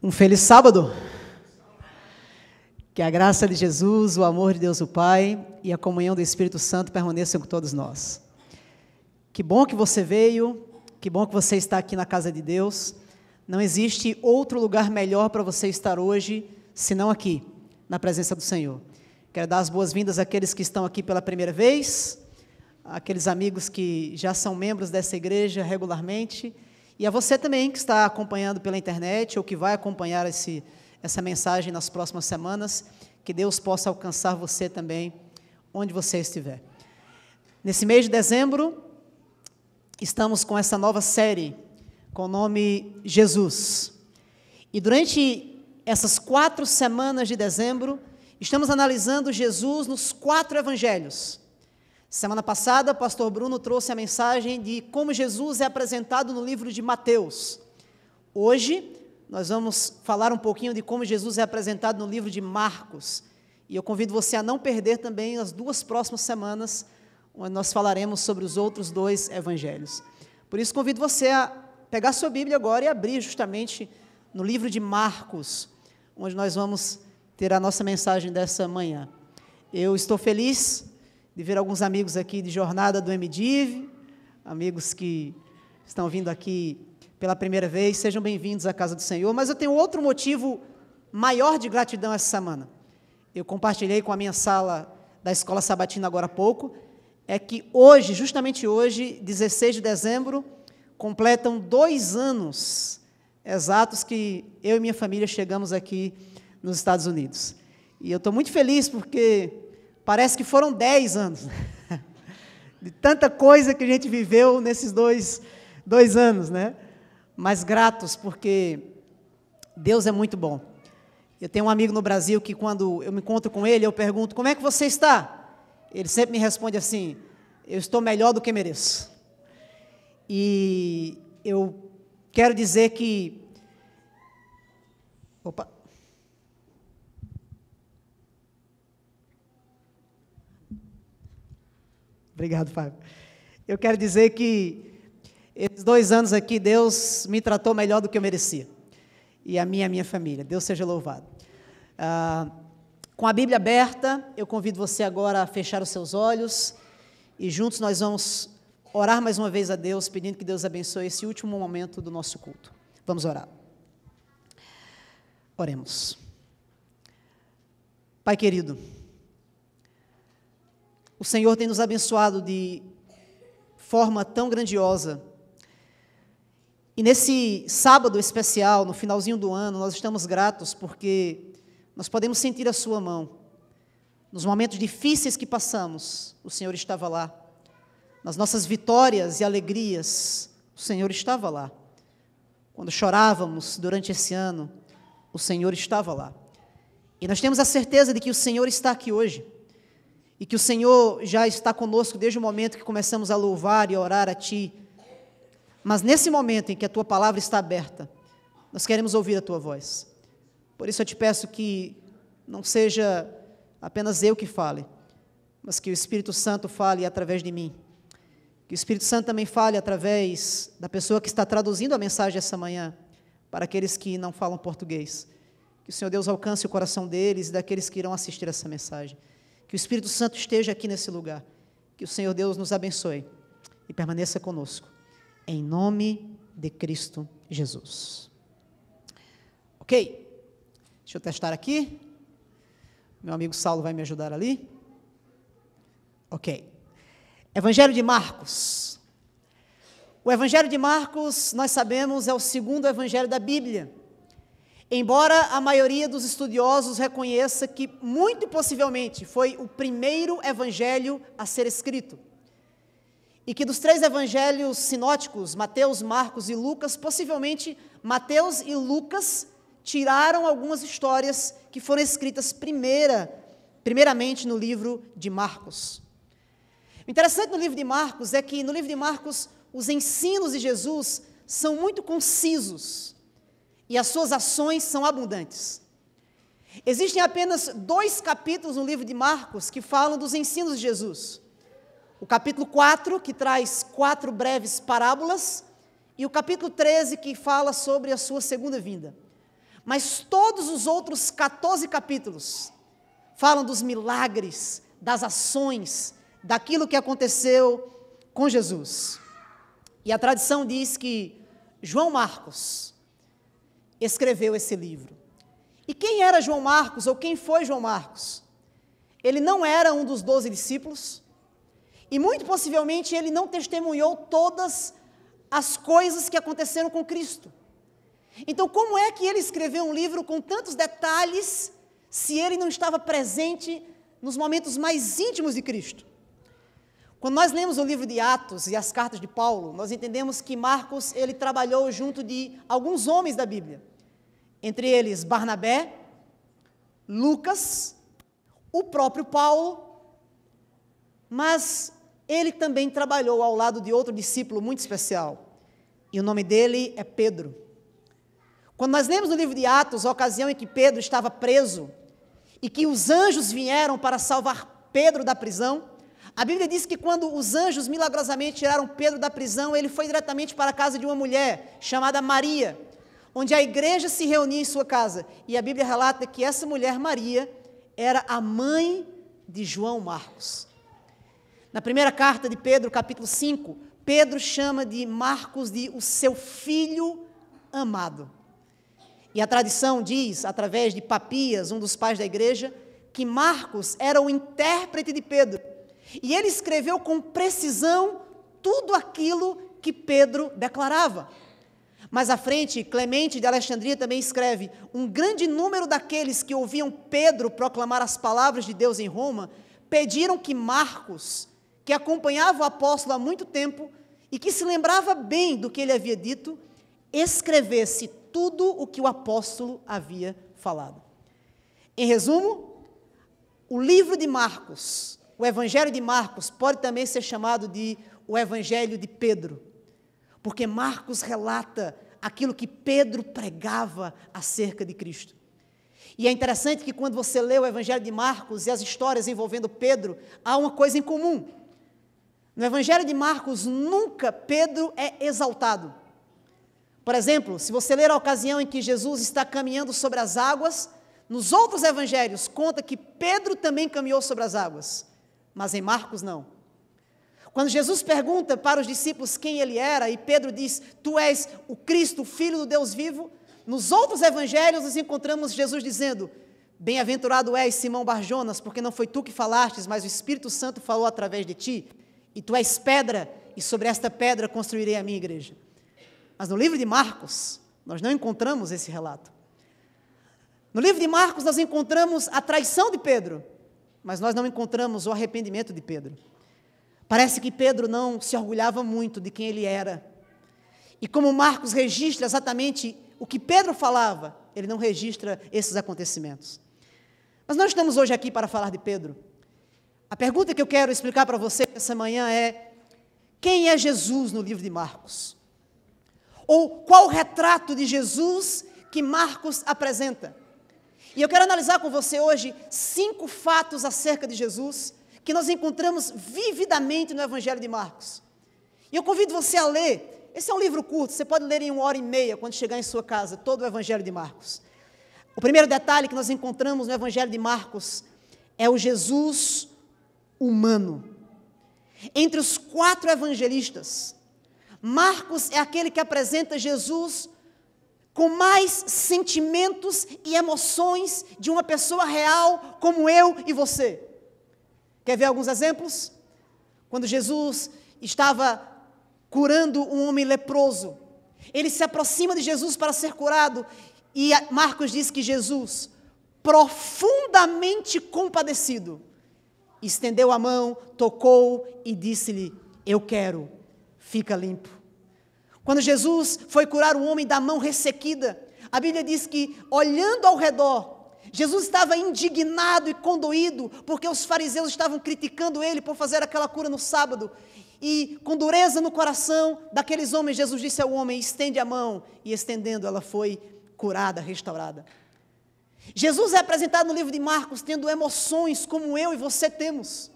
Um feliz sábado. Que a graça de Jesus, o amor de Deus o Pai e a comunhão do Espírito Santo permaneçam com todos nós. Que bom que você veio, que bom que você está aqui na casa de Deus. Não existe outro lugar melhor para você estar hoje, senão aqui, na presença do Senhor. Quero dar as boas-vindas àqueles que estão aqui pela primeira vez, àqueles amigos que já são membros dessa igreja regularmente, e a você também que está acompanhando pela internet ou que vai acompanhar essa mensagem nas próximas semanas, que Deus possa alcançar você também, onde você estiver. Nesse mês de dezembro, estamos com essa nova série, com o nome Jesus. E durante essas 4 semanas de dezembro, estamos analisando Jesus nos 4 evangelhos. Semana passada, o pastor Bruno trouxe a mensagem de como Jesus é apresentado no livro de Mateus. Hoje, nós vamos falar um pouquinho de como Jesus é apresentado no livro de Marcos. E eu convido você a não perder também as 2 próximas semanas, onde nós falaremos sobre os outros 2 evangelhos. Por isso, convido você a pegar sua Bíblia agora e abrir justamente no livro de Marcos, onde nós vamos ter a nossa mensagem dessa manhã. Eu estou feliz de ver alguns amigos aqui de jornada do MDiv, amigos que estão vindo aqui pela primeira vez, sejam bem-vindos à casa do Senhor, mas eu tenho outro motivo maior de gratidão essa semana. Eu compartilhei com a minha sala da Escola Sabatina agora há pouco, é que hoje, justamente hoje, 16 de dezembro, completam 2 anos exatos que eu e minha família chegamos aqui nos Estados Unidos. E eu estou muito feliz porque parece que foram 10 anos, de tanta coisa que a gente viveu nesses dois anos, né? Mas gratos, porque Deus é muito bom. Eu tenho um amigo no Brasil que quando eu me encontro com ele, eu pergunto, como é que você está? Ele sempre me responde assim, eu estou melhor do que mereço. E eu quero dizer que... Opa! Obrigado, Fábio. Eu quero dizer que esses 2 anos aqui, Deus me tratou melhor do que eu merecia. E a minha família. Deus seja louvado. Com a Bíblia aberta, eu convido você agora a fechar os seus olhos e juntos nós vamos orar mais uma vez a Deus, pedindo que Deus abençoe esse último momento do nosso culto. Vamos orar. Oremos. Pai querido, o Senhor tem nos abençoado de forma tão grandiosa. E nesse sábado especial, no finalzinho do ano, nós estamos gratos porque nós podemos sentir a sua mão. Nos momentos difíceis que passamos, o Senhor estava lá. Nas nossas vitórias e alegrias, o Senhor estava lá. Quando chorávamos durante esse ano, o Senhor estava lá. E nós temos a certeza de que o Senhor está aqui hoje. E que o Senhor já está conosco desde o momento que começamos a louvar e a orar a Ti. Mas nesse momento em que a Tua palavra está aberta, nós queremos ouvir a Tua voz. Por isso eu te peço que não seja apenas eu que fale, mas que o Espírito Santo fale através de mim. Que o Espírito Santo também fale através da pessoa que está traduzindo a mensagem essa manhã, para aqueles que não falam português. Que o Senhor Deus alcance o coração deles e daqueles que irão assistir essa mensagem. Que o Espírito Santo esteja aqui nesse lugar. Que o Senhor Deus nos abençoe e permaneça conosco. Em nome de Cristo Jesus. Ok. Deixa eu testar aqui. Meu amigo Saulo vai me ajudar ali. Ok. Evangelho de Marcos. O Evangelho de Marcos, nós sabemos, é o 2º evangelho da Bíblia. Embora a maioria dos estudiosos reconheça que, muito possivelmente, foi o primeiro evangelho a ser escrito. E que dos 3 evangelhos sinóticos, Mateus, Marcos e Lucas, possivelmente Mateus e Lucas tiraram algumas histórias que foram escritas primeiramente no livro de Marcos. O interessante no livro de Marcos é que, no livro de Marcos, os ensinos de Jesus são muito concisos. E as suas ações são abundantes. Existem apenas 2 capítulos no livro de Marcos que falam dos ensinos de Jesus. O capítulo 4, que traz 4 breves parábolas, e o capítulo 13, que fala sobre a sua segunda vinda. Mas todos os outros 14 capítulos falam dos milagres, das ações, daquilo que aconteceu com Jesus. E a tradição diz que João Marcos escreveu esse livro. E quem era João Marcos, ou quem foi João Marcos? Ele não era um dos 12 discípulos, e muito possivelmente ele não testemunhou todas as coisas que aconteceram com Cristo. Então, como é que ele escreveu um livro com tantos detalhes, se ele não estava presente nos momentos mais íntimos de Cristo? Quando nós lemos o livro de Atos e as cartas de Paulo, nós entendemos que Marcos, ele trabalhou junto de alguns homens da Bíblia, entre eles Barnabé, Lucas, o próprio Paulo, mas ele também trabalhou ao lado de outro discípulo muito especial, e o nome dele é Pedro. Quando nós lemos no livro de Atos, a ocasião em que Pedro estava preso, e que os anjos vieram para salvar Pedro da prisão, a Bíblia diz que quando os anjos milagrosamente tiraram Pedro da prisão, ele foi diretamente para a casa de uma mulher chamada Maria, onde a igreja se reunia em sua casa. E a Bíblia relata que essa mulher, Maria, era a mãe de João Marcos. Na primeira carta de Pedro, capítulo 5, Pedro chama de Marcos de o seu filho amado. E a tradição diz, através de Papias, um dos pais da igreja, que Marcos era o intérprete de Pedro. E ele escreveu com precisão tudo aquilo que Pedro declarava. Mais à frente, Clemente de Alexandria também escreve: um grande número daqueles que ouviam Pedro proclamar as palavras de Deus em Roma, pediram que Marcos, que acompanhava o apóstolo há muito tempo e que se lembrava bem do que ele havia dito, escrevesse tudo o que o apóstolo havia falado. Em resumo, o livro de Marcos, o Evangelho de Marcos, pode também ser chamado de o Evangelho de Pedro, porque Marcos relata aquilo que Pedro pregava acerca de Cristo. E é interessante que quando você lê o Evangelho de Marcos e as histórias envolvendo Pedro, há uma coisa em comum. No Evangelho de Marcos, nunca Pedro é exaltado. Por exemplo, se você ler a ocasião em que Jesus está caminhando sobre as águas, nos outros evangelhos conta que Pedro também caminhou sobre as águas, mas em Marcos não. Quando Jesus pergunta para os discípulos quem ele era, e Pedro diz: tu és o Cristo, o Filho do Deus vivo, nos outros evangelhos nós encontramos Jesus dizendo: bem-aventurado és, Simão Barjonas, porque não foi tu que falastes, mas o Espírito Santo falou através de ti, e tu és pedra, e sobre esta pedra construirei a minha igreja. Mas no livro de Marcos, nós não encontramos esse relato. No livro de Marcos, nós encontramos a traição de Pedro, mas nós não encontramos o arrependimento de Pedro. Parece que Pedro não se orgulhava muito de quem ele era. E como Marcos registra exatamente o que Pedro falava, ele não registra esses acontecimentos. Mas nós estamos hoje aqui para falar de Pedro. A pergunta que eu quero explicar para você essa manhã é: quem é Jesus no livro de Marcos? Ou qual o retrato de Jesus que Marcos apresenta? E eu quero analisar com você hoje 5 fatos acerca de Jesus que nós encontramos vividamente no Evangelho de Marcos. E eu convido você a ler. Esse é um livro curto, você pode ler em 1h30 quando chegar em sua casa, todo o Evangelho de Marcos. O primeiro detalhe que nós encontramos no Evangelho de Marcos é o Jesus humano. Entre os 4 evangelistas, Marcos é aquele que apresenta Jesus com mais sentimentos e emoções de uma pessoa real como eu e você. Quer ver alguns exemplos? Quando Jesus estava curando um homem leproso, ele se aproxima de Jesus para ser curado, e Marcos diz que Jesus, profundamente compadecido, estendeu a mão, tocou e disse-lhe: eu quero, fica limpo. Quando Jesus foi curar um homem da mão ressequida, a Bíblia diz que, olhando ao redor, Jesus estava indignado e condoído, porque os fariseus estavam criticando ele por fazer aquela cura no sábado, e com dureza no coração daqueles homens, Jesus disse ao homem: estende a mão, e estendendo, ela foi curada, restaurada. Jesus é apresentado no livro de Marcos tendo emoções como eu e você temos.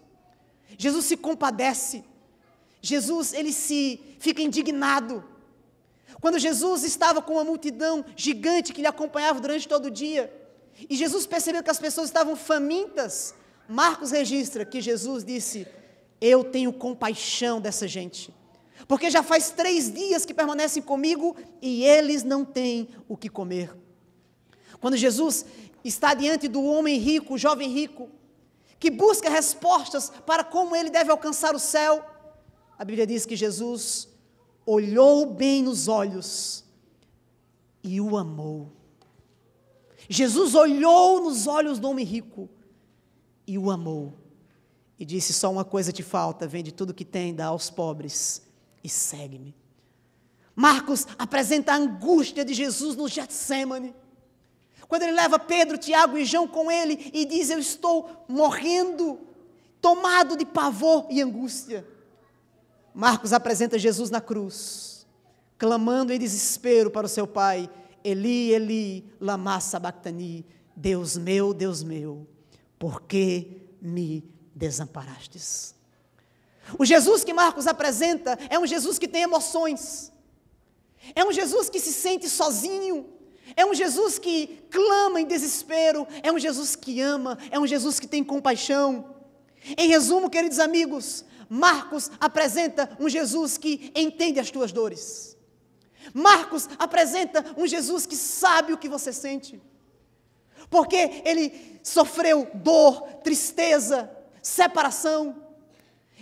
Jesus se compadece, Jesus ele fica indignado. Quando Jesus estava com uma multidão gigante que lhe acompanhava durante todo o dia, e Jesus percebeu que as pessoas estavam famintas, Marcos registra que Jesus disse: eu tenho compaixão dessa gente, porque já faz 3 dias que permanecem comigo e eles não têm o que comer. Quando Jesus está diante do homem rico, o jovem rico, que busca respostas para como ele deve alcançar o céu, a Bíblia diz que Jesus olhou bem nos olhos e o amou. Jesus olhou nos olhos do homem rico e o amou. E disse: só uma coisa te falta, vende tudo que tem, dá aos pobres e segue-me. Marcos apresenta a angústia de Jesus no Getsêmani, quando ele leva Pedro, Tiago e João com ele e diz: eu estou morrendo, tomado de pavor e angústia. Marcos apresenta Jesus na cruz, clamando em desespero para o seu pai: Eli, Eli, lama sabactani, Deus meu, por que me desamparastes? O Jesus que Marcos apresenta é um Jesus que tem emoções, é um Jesus que se sente sozinho, é um Jesus que clama em desespero, é um Jesus que ama, é um Jesus que tem compaixão. Em resumo, queridos amigos, Marcos apresenta um Jesus que entende as tuas dores. Marcos apresenta um Jesus que sabe o que você sente, porque ele sofreu dor, tristeza, separação.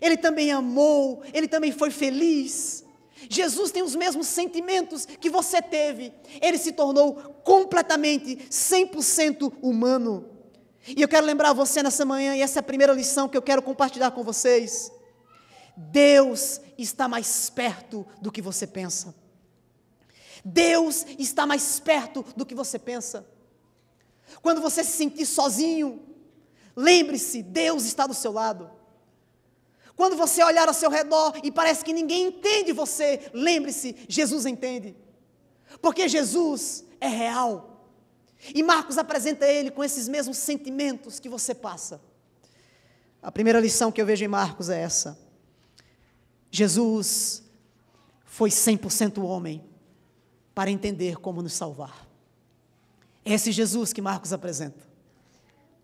Ele também amou, ele também foi feliz. Jesus tem os mesmos sentimentos que você teve. Ele se tornou completamente 100% humano. E eu quero lembrar você nessa manhã, e essa é a primeira lição que eu quero compartilhar com vocês: Deus está mais perto do que você pensa. Deus está mais perto do que você pensa. Quando você se sentir sozinho, lembre-se, Deus está do seu lado. Quando você olhar ao seu redor e parece que ninguém entende você, lembre-se, Jesus entende. Porque Jesus é real. E Marcos apresenta ele com esses mesmos sentimentos que você passa. A primeira lição que eu vejo em Marcos é essa: Jesus foi 100% homem para entender como nos salvar. É esse Jesus que Marcos apresenta.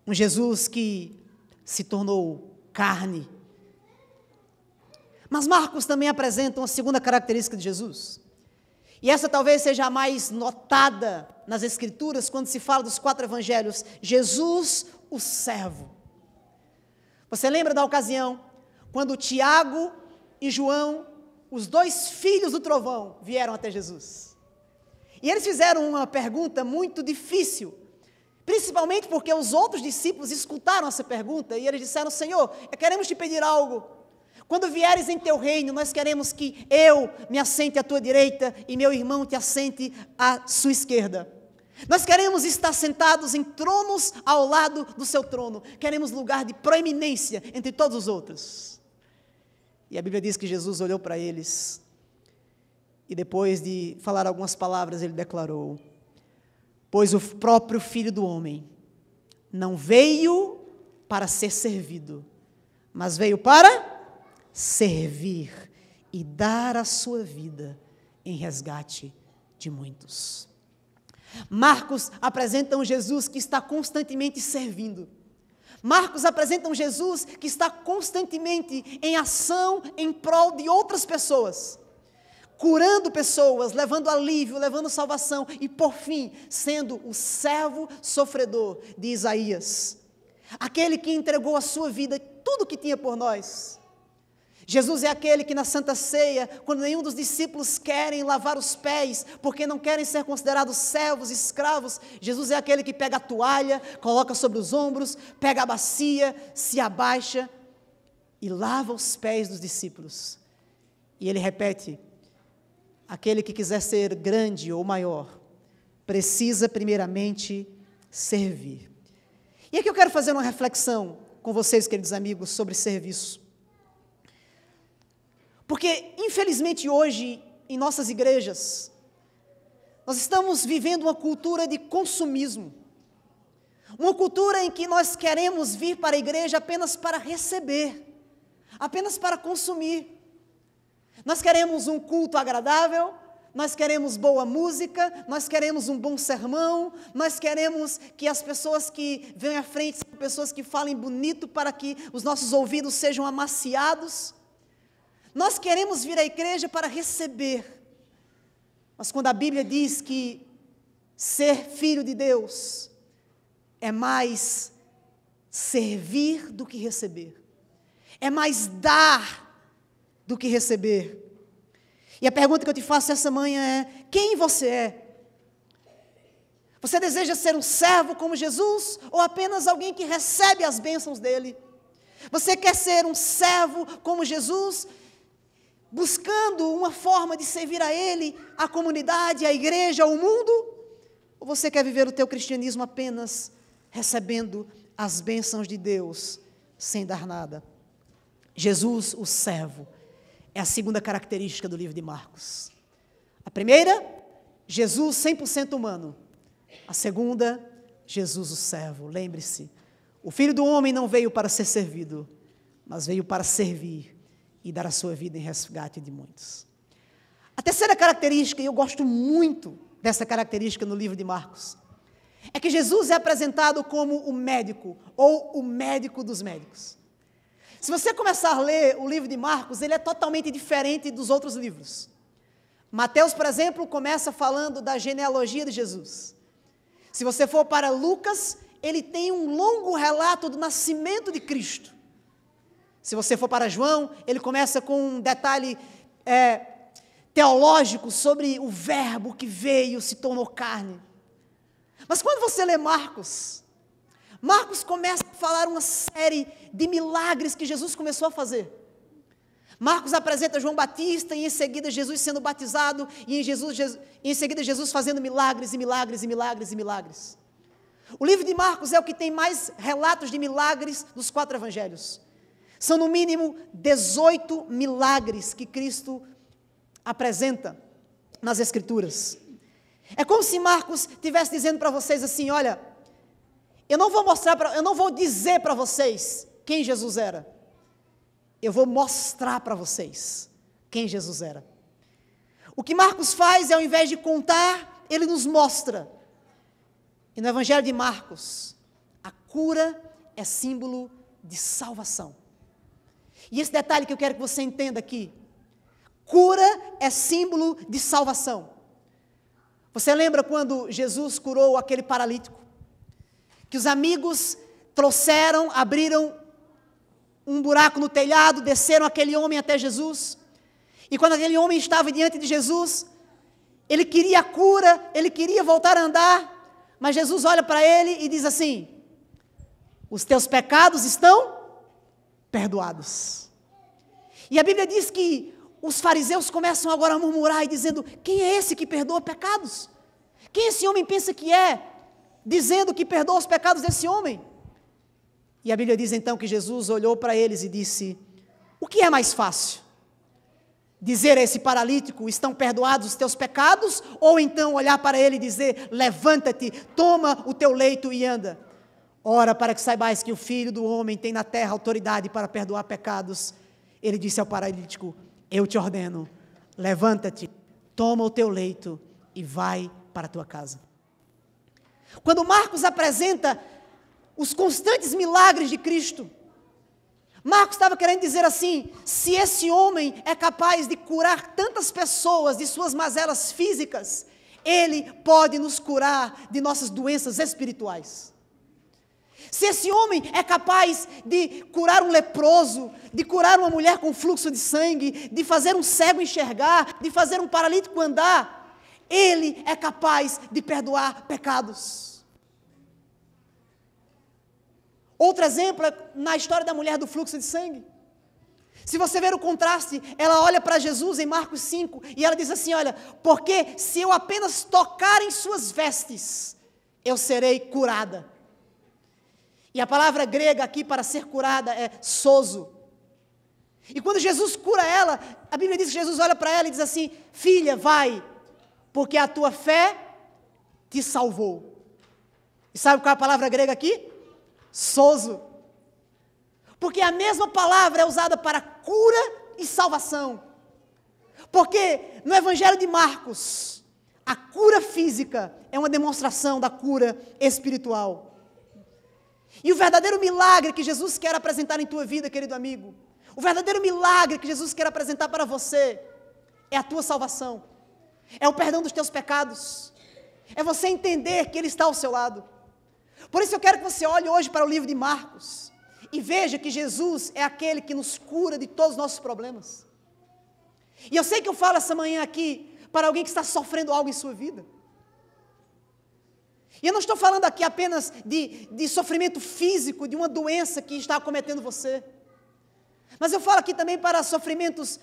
Um Jesus que se tornou carne. Mas Marcos também apresenta uma segunda característica de Jesus. E essa talvez seja a mais notada nas Escrituras, quando se fala dos 4 evangelhos: Jesus, o servo. Você lembra da ocasião quando Tiago e João, os 2 filhos do trovão, vieram até Jesus? E eles fizeram uma pergunta muito difícil, principalmente porque os outros discípulos escutaram essa pergunta e eles disseram: Senhor, queremos te pedir algo. Quando vieres em teu reino, nós queremos que eu me assente à tua direita e meu irmão te assente à sua esquerda. Nós queremos estar sentados em tronos ao lado do seu trono. Queremos lugar de proeminência entre todos os outros. E a Bíblia diz que Jesus olhou para eles e depois de falar algumas palavras, ele declarou: pois o próprio Filho do Homem não veio para ser servido, mas veio para servir e dar a sua vida em resgate de muitos. Marcos apresenta um Jesus que está constantemente servindo. Marcos apresenta um Jesus que está constantemente em ação em prol de outras pessoas, curando pessoas, levando alívio, levando salvação e, por fim, sendo o servo sofredor de Isaías, aquele que entregou a sua vida, tudo o que tinha por nós. Jesus é aquele que na Santa Ceia, quando nenhum dos discípulos querem lavar os pés, porque não querem ser considerados servos, escravos, Jesus é aquele que pega a toalha, coloca sobre os ombros, pega a bacia, se abaixa e lava os pés dos discípulos. E ele repete: aquele que quiser ser grande ou maior, precisa primeiramente servir. E aqui eu quero fazer uma reflexão com vocês, queridos amigos, sobre serviço. Porque, infelizmente, hoje, em nossas igrejas, nós estamos vivendo uma cultura de consumismo. Uma cultura em que nós queremos vir para a igreja apenas para receber, apenas para consumir. Nós queremos um culto agradável, nós queremos boa música, nós queremos um bom sermão, nós queremos que as pessoas que venham à frente sejam pessoas que falem bonito para que os nossos ouvidos sejam amaciados. Nós queremos vir à igreja para receber. Mas quando a Bíblia diz que ser filho de Deus é mais servir do que receber, é mais dar do que receber. E a pergunta que eu te faço essa manhã é: quem você é? Você deseja ser um servo como Jesus ou apenas alguém que recebe as bênçãos dele? Você quer ser um servo como Jesus, buscando uma forma de servir a ele, a comunidade, a igreja, o mundo? Ou você quer viver o teu cristianismo apenas recebendo as bênçãos de Deus sem dar nada? Jesus, o servo, é a segunda característica do livro de Marcos. A primeira, Jesus 100% humano. A segunda, Jesus o servo. Lembre-se, o Filho do Homem não veio para ser servido, mas veio para servir e dar a sua vida em resgate de muitos. A terceira característica, e eu gosto muito dessa característica no livro de Marcos, é que Jesus é apresentado como o médico, ou o médico dos médicos. Se você começar a ler o livro de Marcos, ele é totalmente diferente dos outros livros. Mateus, por exemplo, começa falando da genealogia de Jesus. Se você for para Lucas, ele tem um longo relato do nascimento de Cristo. Se você for para João, ele começa com um detalhe teológico sobre o verbo que veio, se tornou carne. Mas quando você lê Marcos começa a falar uma série de milagres que Jesus começou a fazer. Marcos apresenta João Batista e em seguida Jesus sendo batizado e em seguida Jesus fazendo milagres e milagres e milagres e milagres. O livro de Marcos é o que tem mais relatos de milagres dos 4 evangelhos. São no mínimo 18 milagres que Cristo apresenta nas Escrituras. É como se Marcos estivesse dizendo para vocês assim: olha, eu não vou dizer para vocês quem Jesus era. Eu vou mostrar para vocês quem Jesus era. O que Marcos faz é, ao invés de contar, ele nos mostra. E no Evangelho de Marcos, a cura é símbolo de salvação. E esse detalhe que eu quero que você entenda aqui: cura é símbolo de salvação. Você lembra quando Jesus curou aquele paralítico? Que os amigos trouxeram, abriram um buraco no telhado, desceram aquele homem até Jesus. E quando aquele homem estava diante de Jesus, ele queria a cura, ele queria voltar a andar, mas Jesus olha para ele e diz assim: os teus pecados estão perdoados. E a Bíblia diz que os fariseus começam agora a murmurar e dizendo: quem é esse que perdoa pecados? Quem esse homem pensa que é, dizendo que perdoa os pecados desse homem? E a Bíblia diz então que Jesus olhou para eles e disse: o que é mais fácil? Dizer a esse paralítico: estão perdoados os teus pecados? Ou então olhar para ele e dizer: levanta-te, toma o teu leito e anda? Ora, para que saibais que o Filho do Homem tem na terra autoridade para perdoar pecados, ele disse ao paralítico: eu te ordeno, levanta-te, toma o teu leito e vai para a tua casa. Quando Marcos apresenta os constantes milagres de Cristo, Marcos estava querendo dizer assim: se esse homem é capaz de curar tantas pessoas de suas mazelas físicas, ele pode nos curar de nossas doenças espirituais. Se esse homem é capaz de curar um leproso, de curar uma mulher com fluxo de sangue, de fazer um cego enxergar, de fazer um paralítico andar, ele é capaz de perdoar pecados. Outro exemplo é na história da mulher do fluxo de sangue. Se você ver o contraste, ela olha para Jesus em Marcos 5 e ela diz assim: olha, porque se eu apenas tocar em suas vestes, eu serei curada. E a palavra grega aqui para ser curada é sozo. E quando Jesus cura ela, a Bíblia diz que Jesus olha para ela e diz assim: filha, vai, porque a tua fé te salvou. E sabe qual é a palavra grega aqui? Sozo. Porque a mesma palavra é usada para cura e salvação. Porque no Evangelho de Marcos, a cura física é uma demonstração da cura espiritual. E o verdadeiro milagre que Jesus quer apresentar em tua vida, querido amigo, o verdadeiro milagre que Jesus quer apresentar para você é a tua salvação, é o perdão dos teus pecados, é você entender que Ele está ao seu lado. Por isso eu quero que você olhe hoje para o livro de Marcos e veja que Jesus é aquele que nos cura de todos os nossos problemas. E eu sei que eu falo essa manhã aqui para alguém que está sofrendo algo em sua vida. E eu não estou falando aqui apenas de sofrimento físico, de uma doença que está acometendo você. Mas eu falo aqui também para sofrimentos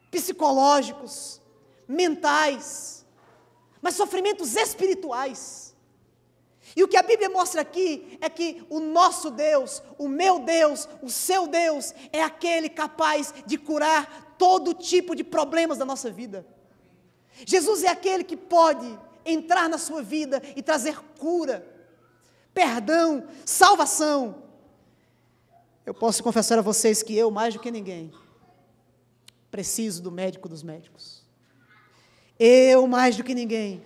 psicológicos, mentais, mas sofrimentos espirituais. E o que a Bíblia mostra aqui é que o nosso Deus, o meu Deus, o seu Deus, é aquele capaz de curar todo tipo de problemas da nossa vida. Jesus é aquele que pode entrar na sua vida e trazer cura, perdão, salvação. Eu posso confessar a vocês que eu, mais do que ninguém, preciso do médico dos médicos. Eu, mais do que ninguém,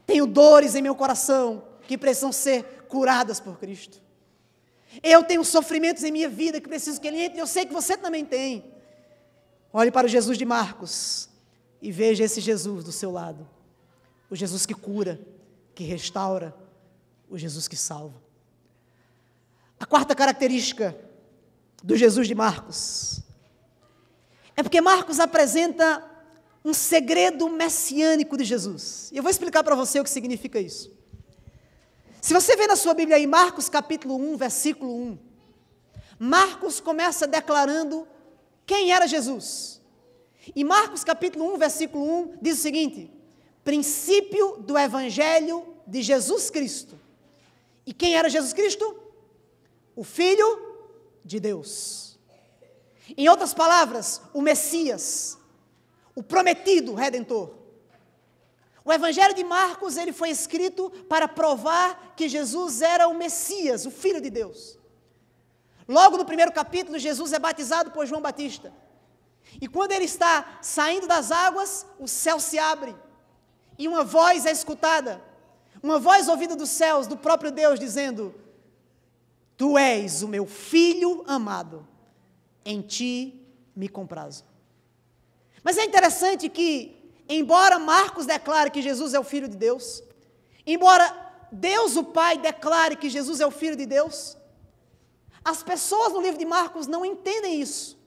tenho dores em meu coração que precisam ser curadas por Cristo. Eu tenho sofrimentos em minha vida que preciso que Ele entre, eu sei que você também tem. Olhe para o Jesus de Marcos e veja esse Jesus do seu lado. O Jesus que cura, que restaura, o Jesus que salva. A quarta característica do Jesus de Marcos é porque Marcos apresenta um segredo messiânico de Jesus. E eu vou explicar para você o que significa isso. Se você vê na sua Bíblia aí, Marcos capítulo 1, versículo 1, Marcos começa declarando quem era Jesus. E Marcos capítulo 1, versículo 1, diz o seguinte: princípio do Evangelho de Jesus Cristo. E quem era Jesus Cristo? O Filho de Deus. Em outras palavras, o Messias, o prometido Redentor. O Evangelho de Marcos, ele foi escrito para provar que Jesus era o Messias, o Filho de Deus. Logo no primeiro capítulo, Jesus é batizado por João Batista. E quando ele está saindo das águas, o céu se abre. E uma voz é escutada, uma voz ouvida dos céus, do próprio Deus, dizendo: Tu és o meu Filho amado, em ti me comprazo. Mas é interessante que, embora Marcos declare que Jesus é o Filho de Deus, embora Deus o Pai declare que Jesus é o Filho de Deus, as pessoas no livro de Marcos não entendem isso.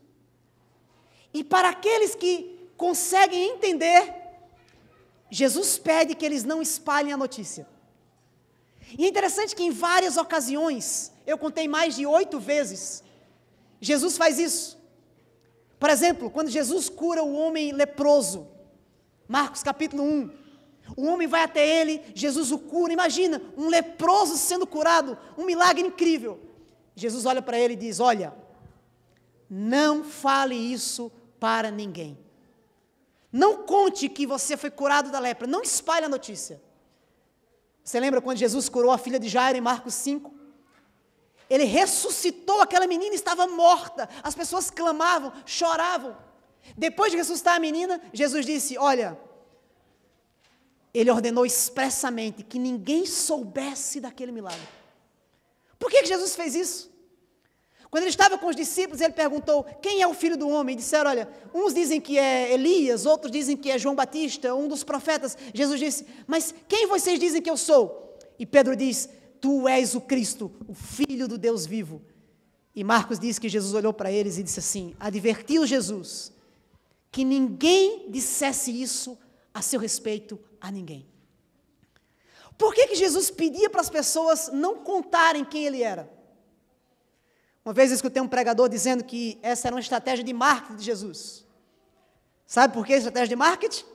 E para aqueles que conseguem entender, Jesus pede que eles não espalhem a notícia. E é interessante que em várias ocasiões, eu contei mais de 8 vezes, Jesus faz isso. Por exemplo, quando Jesus cura o homem leproso, Marcos capítulo 1, o homem vai até ele, Jesus o cura. Imagina, um leproso sendo curado, um milagre incrível. Jesus olha para ele e diz: olha, não fale isso para ninguém. Não conte que você foi curado da lepra, não espalhe a notícia. Você lembra quando Jesus curou a filha de Jairo em Marcos 5? Ele ressuscitou aquela menina, estava morta, as pessoas clamavam, choravam. Depois de ressuscitar a menina, Jesus disse: olha, ele ordenou expressamente que ninguém soubesse daquele milagre. Por que Jesus fez isso? Quando ele estava com os discípulos, ele perguntou: quem é o Filho do Homem? E disseram: olha, uns dizem que é Elias, outros dizem que é João Batista, um dos profetas. Jesus disse: mas quem vocês dizem que eu sou? E Pedro diz: tu és o Cristo, o Filho do Deus vivo. E Marcos diz que Jesus olhou para eles e disse assim, advertiu Jesus, que ninguém dissesse isso a seu respeito a ninguém. Por que Jesus pedia para as pessoas não contarem quem ele era? Uma vez eu escutei um pregador dizendo que essa era uma estratégia de marketing de Jesus. Sabe por que estratégia de marketing?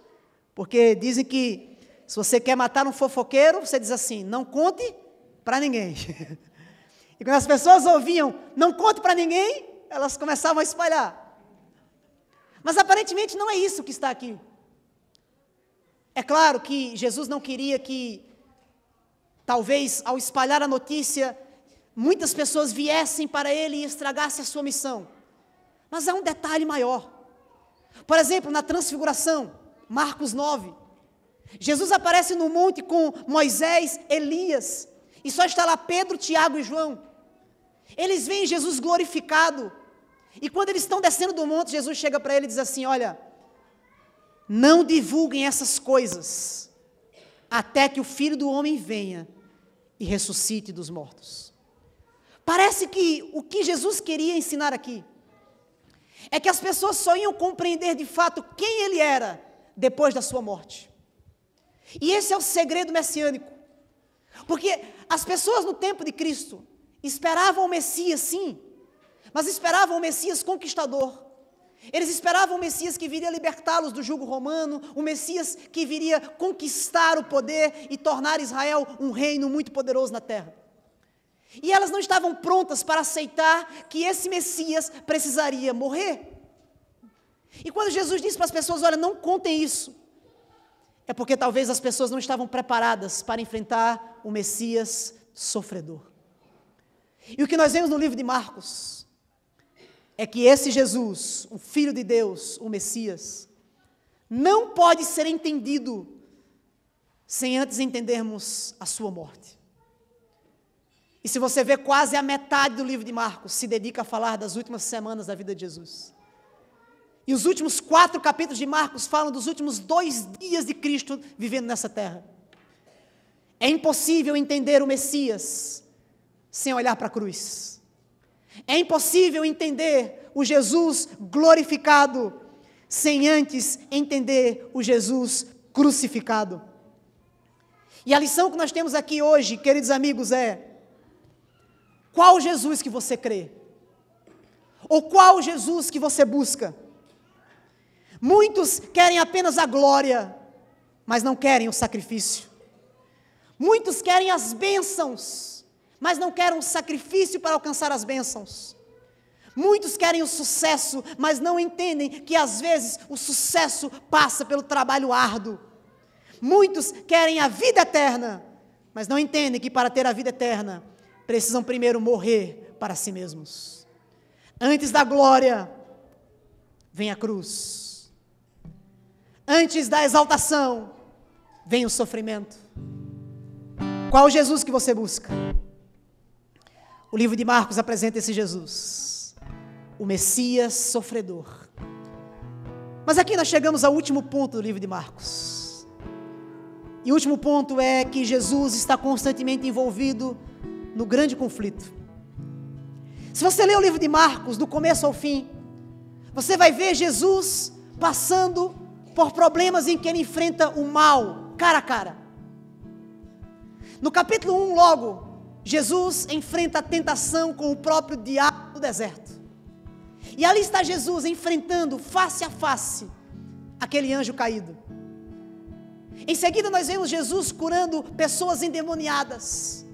Porque dizem que se você quer matar um fofoqueiro, você diz assim, não conte para ninguém. E quando as pessoas ouviam, não conte para ninguém, elas começavam a espalhar. Mas aparentemente não é isso que está aqui. É claro que Jesus não queria que, talvez ao espalhar a notícia, muitas pessoas viessem para ele e estragassem a sua missão. Mas há um detalhe maior. Por exemplo, na transfiguração, Marcos 9, Jesus aparece no monte com Moisés, Elias, e só está lá Pedro, Tiago e João. Eles veem Jesus glorificado, e quando eles estão descendo do monte, Jesus chega para ele e diz assim: olha, não divulguem essas coisas, até que o Filho do Homem venha e ressuscite dos mortos. Parece que o que Jesus queria ensinar aqui é que as pessoas só iam compreender de fato quem ele era depois da sua morte. E esse é o segredo messiânico. Porque as pessoas no tempo de Cristo esperavam o Messias, sim, mas esperavam o Messias conquistador. Eles esperavam o Messias que viria libertá-los do jugo romano, o Messias que viria conquistar o poder e tornar Israel um reino muito poderoso na terra. E elas não estavam prontas para aceitar que esse Messias precisaria morrer. E quando Jesus disse para as pessoas: olha, não contem isso, é porque talvez as pessoas não estavam preparadas para enfrentar o Messias sofredor. E o que nós vemos no livro de Marcos é que esse Jesus, o Filho de Deus, o Messias, não pode ser entendido sem antes entendermos a sua morte. E se você vê, quase a metade do livro de Marcos se dedica a falar das últimas semanas da vida de Jesus. E os últimos 4 capítulos de Marcos falam dos últimos 2 dias de Cristo vivendo nessa terra. É impossível entender o Messias sem olhar para a cruz. É impossível entender o Jesus glorificado sem antes entender o Jesus crucificado. E a lição que nós temos aqui hoje, queridos amigos, é: qual Jesus que você crê? Ou qual Jesus que você busca? Muitos querem apenas a glória, mas não querem o sacrifício. Muitos querem as bênçãos, mas não querem o sacrifício para alcançar as bênçãos. Muitos querem o sucesso, mas não entendem que às vezes o sucesso passa pelo trabalho árduo. Muitos querem a vida eterna, mas não entendem que para ter a vida eterna, precisam primeiro morrer para si mesmos. Antes da glória, vem a cruz. Antes da exaltação, vem o sofrimento. Qual Jesus que você busca? O livro de Marcos apresenta esse Jesus, o Messias sofredor. Mas aqui nós chegamos ao último ponto do livro de Marcos. E o último ponto é que Jesus está constantemente envolvido no grande conflito. Se você ler o livro de Marcos, do começo ao fim, você vai ver Jesus passando por problemas em que ele enfrenta o mal, cara a cara. No capítulo 1, logo, Jesus enfrenta a tentação com o próprio diabo no deserto. E ali está Jesus enfrentando face a face aquele anjo caído. Em seguida nós vemos Jesus curando pessoas endemoniadas,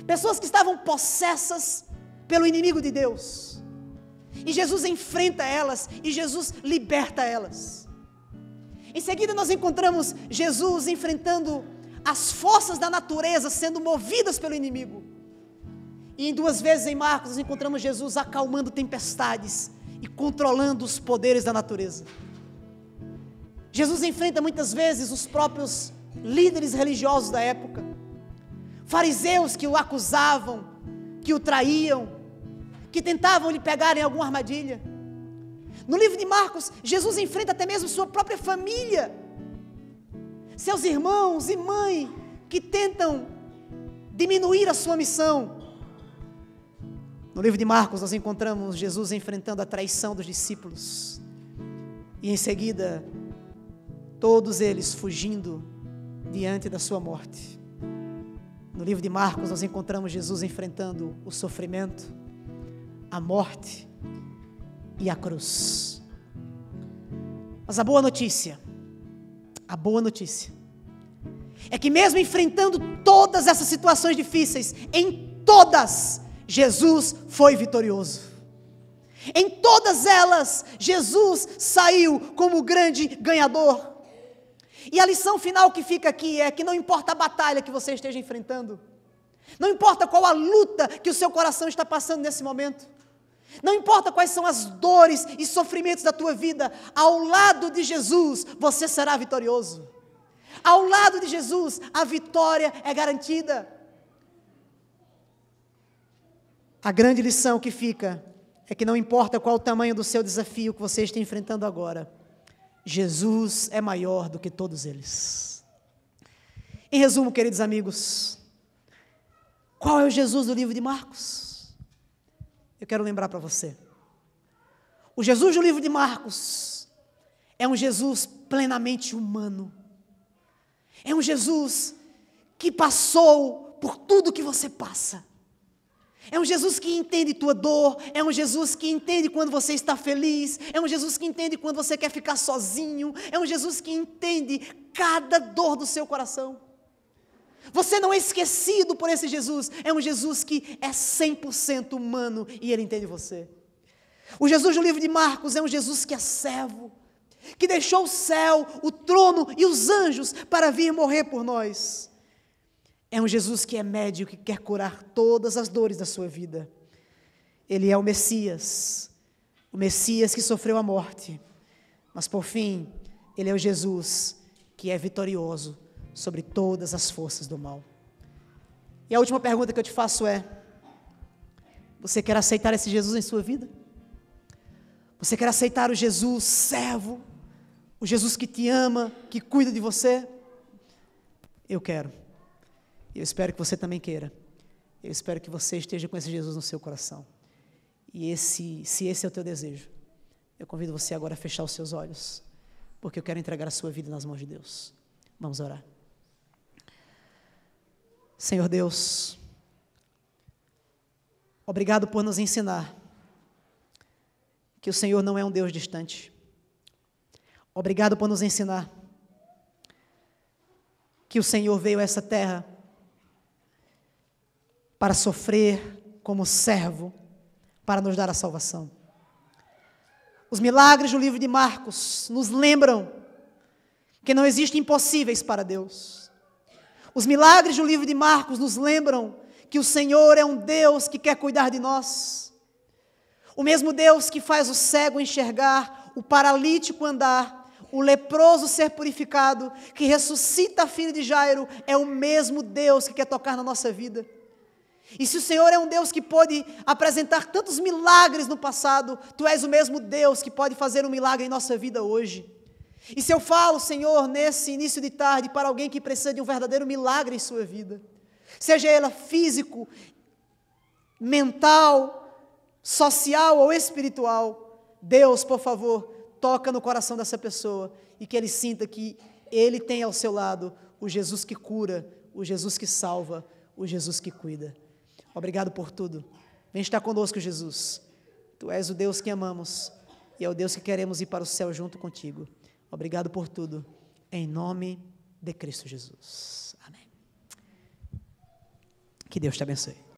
pessoas que estavam possessas pelo inimigo de Deus. E Jesus enfrenta elas, e Jesus liberta elas. Em seguida nós encontramos Jesus enfrentando as forças da natureza sendo movidas pelo inimigo. E em 2 vezes em Marcos nós encontramos Jesus acalmando tempestades e controlando os poderes da natureza. Jesus enfrenta muitas vezes os próprios líderes religiosos da época, fariseus que o acusavam, que o traíam, que tentavam lhe pegar em alguma armadilha. No livro de Marcos, Jesus enfrenta até mesmo sua própria família, seus irmãos e mãe, que tentam diminuir a sua missão. No livro de Marcos nós encontramos Jesus enfrentando a traição dos discípulos, e em seguida, todos eles fugindo diante da sua morte. No livro de Marcos nós encontramos Jesus enfrentando o sofrimento, a morte e a cruz. Mas a boa notícia é que mesmo enfrentando todas essas situações difíceis, em todas, Jesus foi vitorioso. Em todas elas, Jesus saiu como o grande ganhador. E a lição final que fica aqui é que não importa a batalha que você esteja enfrentando, não importa qual a luta que o seu coração está passando nesse momento, Não importa quais são as dores e sofrimentos da tua vida, ao lado de Jesus, você será vitorioso. Ao lado de Jesus, a vitória é garantida. A grande lição que fica é que não importa qual o tamanho do seu desafio que você está enfrentando agora, Jesus é maior do que todos eles. Em resumo, queridos amigos, qual é o Jesus do livro de Marcos? Eu quero lembrar para você. O Jesus do livro de Marcos é um Jesus plenamente humano. É um Jesus que passou por tudo que você passa. É um Jesus que entende tua dor, é um Jesus que entende quando você está feliz, é um Jesus que entende quando você quer ficar sozinho, é um Jesus que entende cada dor do seu coração. Você não é esquecido por esse Jesus, é um Jesus que é 100% humano e ele entende você. O Jesus do livro de Marcos é um Jesus que é servo, que deixou o céu, o trono e os anjos para vir morrer por nós. É um Jesus que é médico, que quer curar todas as dores da sua vida. Ele é o Messias que sofreu a morte, mas por fim, ele é o Jesus que é vitorioso sobre todas as forças do mal. E a última pergunta que eu te faço é: você quer aceitar esse Jesus em sua vida? Você quer aceitar o Jesus servo, o Jesus que te ama, que cuida de você? Eu quero. E eu espero que você também queira. Eu espero que você esteja com esse Jesus no seu coração. E se esse é o teu desejo, eu convido você agora a fechar os seus olhos, porque eu quero entregar a sua vida nas mãos de Deus. Vamos orar. Senhor Deus, obrigado por nos ensinar que o Senhor não é um Deus distante. Obrigado por nos ensinar que o Senhor veio a essa terra para sofrer como servo, para nos dar a salvação. Os milagres do livro de Marcos nos lembram que não existem impossíveis para Deus. Os milagres do livro de Marcos nos lembram que o Senhor é um Deus que quer cuidar de nós. O mesmo Deus que faz o cego enxergar, o paralítico andar, o leproso ser purificado, que ressuscita a filha de Jairo, é o mesmo Deus que quer tocar na nossa vida. E se o Senhor é um Deus que pode apresentar tantos milagres no passado, Tu és o mesmo Deus que pode fazer um milagre em nossa vida hoje. E se eu falo, Senhor, nesse início de tarde, para alguém que precisa de um verdadeiro milagre em sua vida, seja ela físico, mental, social ou espiritual, Deus, por favor, toca no coração dessa pessoa e que ele sinta que ele tem ao seu lado o Jesus que cura, o Jesus que salva, o Jesus que cuida. Obrigado por tudo. Vem estar conosco, Jesus. Tu és o Deus que amamos e é o Deus que queremos ir para o céu junto contigo. Obrigado por tudo, em nome de Cristo Jesus. Amém. Que Deus te abençoe.